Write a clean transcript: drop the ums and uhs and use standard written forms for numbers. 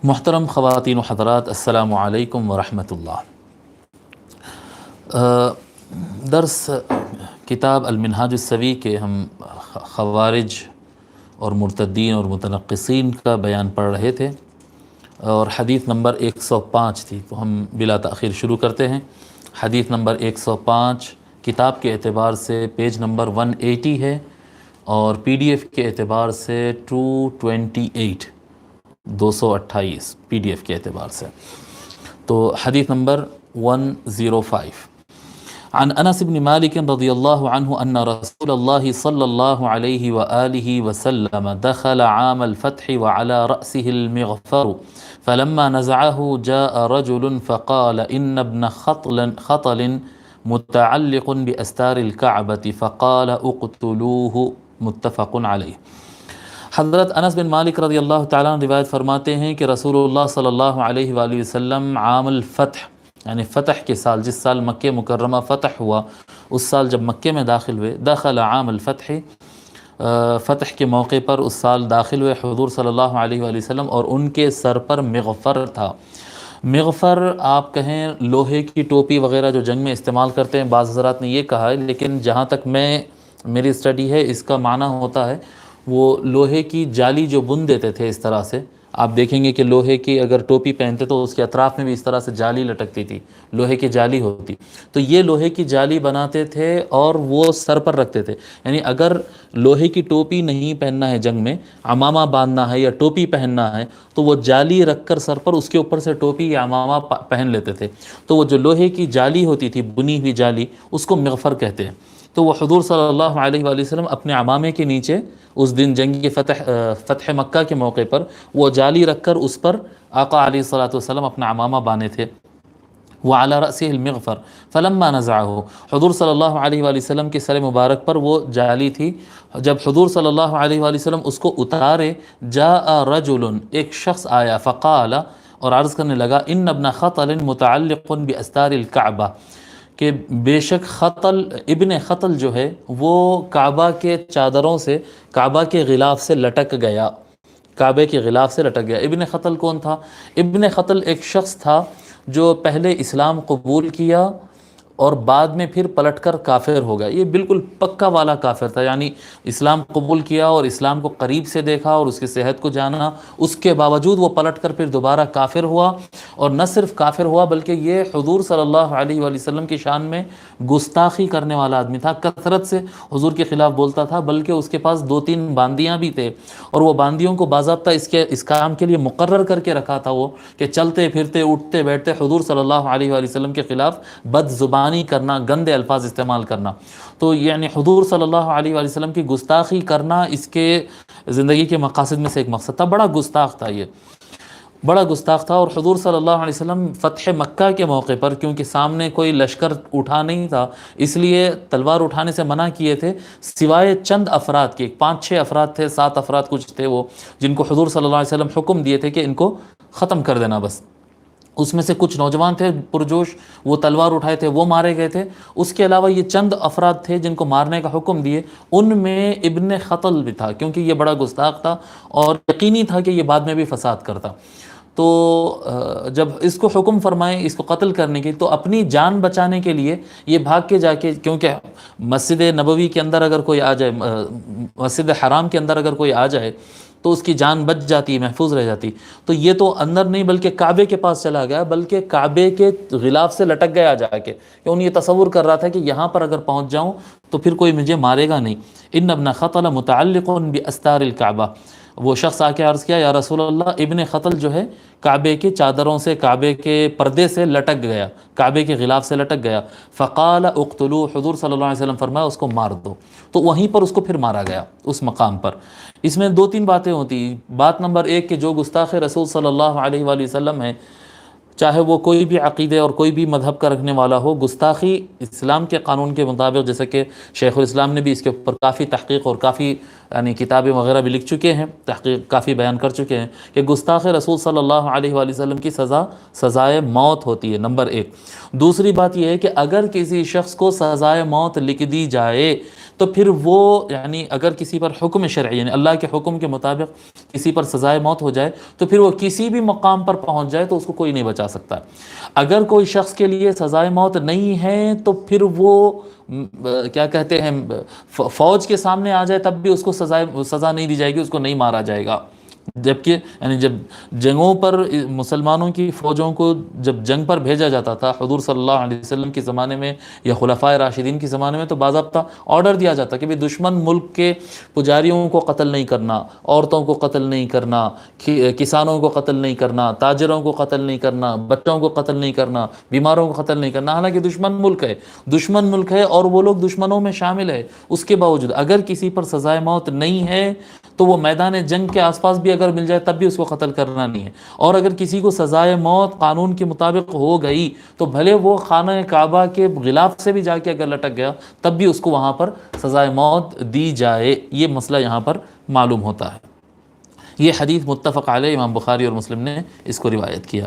محترم خواتین و حضرات، السلام علیکم ورحمۃ اللہ۔ درس کتاب المنہاج السوی کے ہم خوارج اور مرتدین اور متنقصین کا بیان پڑھ رہے تھے، اور حدیث نمبر 105 تھی، تو ہم بلا تاخیر شروع کرتے ہیں۔ حدیث نمبر 105 کتاب کے اعتبار سے پیج نمبر 180 ہے، اور پی ڈی ایف کے اعتبار سے 228 پی ڈی ایف کے اعتبار سے۔ تو حدیث نمبر 105 عن انس بن مالک رضی اللہ عنہ ان رسول اللہ صلی اللہ علیہ وآلہ وسلم دخل عام الفتح وعلى رأسه المغفر فلما نزعه جاء رجل فقال ان ابن خطل متعلق بأستار الكعبة فقال اقتلوه متفق علیہ۔ حضرت انس بن مالک رضی اللہ تعالیٰ عنہ روایت فرماتے ہیں کہ رسول اللہ صلی اللہ علیہ وآلہ وسلم عام الفتح، یعنی فتح کے سال، جس سال مکہ مکرمہ فتح ہوا، اس سال جب مکہ میں داخل ہوئے، دخل عام الفتح، فتح کے موقع پر اس سال داخل ہوئے حضور صلی اللہ علیہ وآلہ وسلم، اور ان کے سر پر مغفر تھا۔ مغفر آپ کہیں لوہے کی ٹوپی وغیرہ جو جنگ میں استعمال کرتے ہیں، بعض حضرات نے یہ کہا ہے، لیکن جہاں تک میری اسٹڈی ہے، اس کا معنی ہوتا ہے وہ لوہے کی جالی جو بن دیتے تھے اس طرح سے۔ آپ دیکھیں گے کہ لوہے کی اگر ٹوپی پہنتے تو اس کے اطراف میں بھی اس طرح سے جالی لٹکتی تھی، لوہے کی جالی ہوتی، تو یہ لوہے کی جالی بناتے تھے اور وہ سر پر رکھتے تھے۔ یعنی اگر لوہے کی ٹوپی نہیں پہننا ہے جنگ میں، عمامہ باندھنا ہے یا ٹوپی پہننا ہے، تو وہ جالی رکھ کر سر پر، اس کے اوپر سے ٹوپی یا عمامہ پہن لیتے تھے۔ تو وہ جو لوہے کی جالی ہوتی تھی، بنی ہوئی جالی، اس کو مغفر کہتے ہیں۔ تو وہ حضور صلی اللہ علیہ وآلہ وسلم اپنے عمامے کے نیچے اس دن جنگ فتح مکہ کے موقع پر وہ جالی رکھ کر اس پر آقا علیہ الصلوۃ والسلام اپنا عمامہ باندھے تھے۔ وعلی رأسہ المغفر فلما نزعہ، حضور صلی اللہ علیہ وآلہ وسلم کے سر مبارک پر وہ جالی تھی، جب حضور صلی اللہ علیہ وآلہ وسلم اس کو اتارے، جاء رجل، ایک شخص آیا، فقال، اور عرض کرنے لگا، ان ابن خطل متعلق باستار الکعبہ، کہ بے شک ابن خطل جو ہے وہ کعبہ کے چادروں سے، کعبہ کے غلاف سے لٹک گیا، کعبے کے غلاف سے لٹک گیا۔ ابن خطل کون تھا؟ ابن خطل ایک شخص تھا جو پہلے اسلام قبول کیا اور بعد میں پھر پلٹ کر کافر ہو گیا۔ یہ بالکل پکا والا کافر تھا، یعنی اسلام قبول کیا اور اسلام کو قریب سے دیکھا اور اس کے صحت کو جانا، اس کے باوجود وہ پلٹ کر پھر دوبارہ کافر ہوا، اور نہ صرف کافر ہوا بلکہ یہ حضور صلی اللہ علیہ وآلہ وسلم کی شان میں گستاخی کرنے والا آدمی تھا، کثرت سے حضور کے خلاف بولتا تھا، بلکہ اس کے پاس 2-3 باندیاں بھی تھے، اور وہ باندیوں کو باضابطہ اس کام کے لیے مقرر کر کے رکھا تھا وہ، کہ چلتے پھرتے اٹھتے بیٹھتے حضور صلی اللہ علیہ وآلہ وسلم کے خلاف بد زبانی کرنا، گندے الفاظ استعمال کرنا۔ تو یعنی حضور صلی اللہ علیہ وآلہ وسلم کی گستاخی کرنا اس کے زندگی کے مقاصد میں سے ایک مقصد تھا۔ بڑا گستاخ تھا، یہ بڑا گستاخ تھا۔ اور حضور صلی اللہ علیہ وسلم فتح مکہ کے موقع پر، کیونکہ سامنے کوئی لشکر اٹھا نہیں تھا، اس لیے تلوار اٹھانے سے منع کیے تھے، سوائے چند افراد کے، 5-6 افراد تھے، 7 افراد کچھ تھے وہ، جن کو حضور صلی اللہ علیہ وسلم حکم دیے تھے کہ ان کو ختم کر دینا بس۔ اس میں سے کچھ نوجوان تھے پرجوش، وہ تلوار اٹھائے تھے، وہ مارے گئے تھے۔ اس کے علاوہ یہ چند افراد تھے جن کو مارنے کا حکم دیے، ان میں ابن خطل بھی تھا، کیونکہ یہ بڑا گستاخ تھا اور یقینی تھا کہ یہ بعد میں بھی فساد کرتا۔ تو جب اس کو حکم فرمائے اس کو قتل کرنے کی، تو اپنی جان بچانے کے لیے یہ بھاگ کے جا کے، کیونکہ مسجد نبوی کے اندر اگر کوئی آ جائے، مسجد حرام کے اندر اگر کوئی آ جائے تو اس کی جان بچ جاتی، محفوظ رہ جاتی۔ تو یہ تو اندر نہیں بلکہ کعبے کے پاس چلا گیا، بلکہ کعبے کے غلاف سے لٹک گیا جا کے، کیوں یہ تصور کر رہا تھا کہ یہاں پر اگر پہنچ جاؤں تو پھر کوئی مجھے مارے گا نہیں۔ ان ابن خطل متعلق باستار الکعبہ، وہ شخص آ کے عرض کیا، یا رسول اللہ، ابن خطل جو ہے کعبے کے چادروں سے، کعبے کے پردے سے لٹک گیا، کعبے کے غلاف سے لٹک گیا۔ فقال اقتلوه، حضور صلی اللہ علیہ وسلم فرمایا اس کو مار دو۔ تو وہیں پر اس کو پھر مارا گیا، اس مقام پر۔ اس میں 2-3 باتیں ہوتی۔ بات نمبر 1 کہ جو گستاخ رسول صلی اللہ علیہ وآلہ وسلم ہے، چاہے وہ کوئی بھی عقیدے اور کوئی بھی مذہب کا رکھنے والا ہو، گستاخی اسلام کے قانون کے مطابق، جیسے کہ شیخ الاسلام نے بھی اس کے اوپر کافی تحقیق اور کافی یعنی کتابیں وغیرہ بھی لکھ چکے ہیں، تحقیق کافی بیان کر چکے ہیں کہ گستاخ رسول صلی اللہ علیہ وآلہ وسلم کی سزائے موت ہوتی ہے، نمبر ایک۔ دوسری بات یہ ہے کہ اگر کسی شخص کو سزائے موت لکھ دی جائے تو پھر وہ یعنی اگر کسی پر حکم شرعی یعنی اللہ کے حکم کے مطابق کسی پر سزائے موت ہو جائے تو پھر وہ کسی بھی مقام پر پہنچ جائے تو اس کو کوئی نہیں بچا سکتا۔ اگر کوئی شخص کے لیے سزائے موت نہیں ہے تو پھر وہ کیا کہتے ہیں فوج کے سامنے آ جائے تب بھی اس کو سزا نہیں دی جائے گی، اس کو نہیں مارا جائے گا۔ جبکہ یعنی جب جنگوں پر مسلمانوں کی فوجوں کو جب جنگ پر بھیجا جاتا تھا حضور صلی اللہ علیہ وسلم کے زمانے میں یا خلفائے راشدین کے زمانے میں، تو باضابطہ آرڈر دیا جاتا کہ دشمن ملک کے پجاریوں کو قتل نہیں کرنا، عورتوں کو قتل نہیں کرنا، کسانوں کو قتل نہیں کرنا، تاجروں کو قتل نہیں کرنا، بچوں کو قتل نہیں کرنا، بیماروں کو قتل نہیں کرنا، حالانکہ دشمن ملک ہے اور وہ لوگ دشمنوں میں شامل ہے۔ اس کے باوجود اگر کسی پر سزائے موت نہیں ہے تو وہ میدان جنگ کے آس پاس بھی اگر مل جائے تب بھی اس کو قتل کرنا نہیں ہے۔ اور اگر کسی کو سزائے موت قانون کے مطابق ہو گئی تو بھلے وہ خانہ کعبہ کے غلاف سے بھی جا کے اگر لٹک گیا تب بھی اس کو وہاں پر سزائے موت دی جائے۔ یہ مسئلہ یہاں پر معلوم ہوتا ہے۔ یہ حدیث متفق علیہ، امام بخاری اور مسلم نے اس کو روایت کیا۔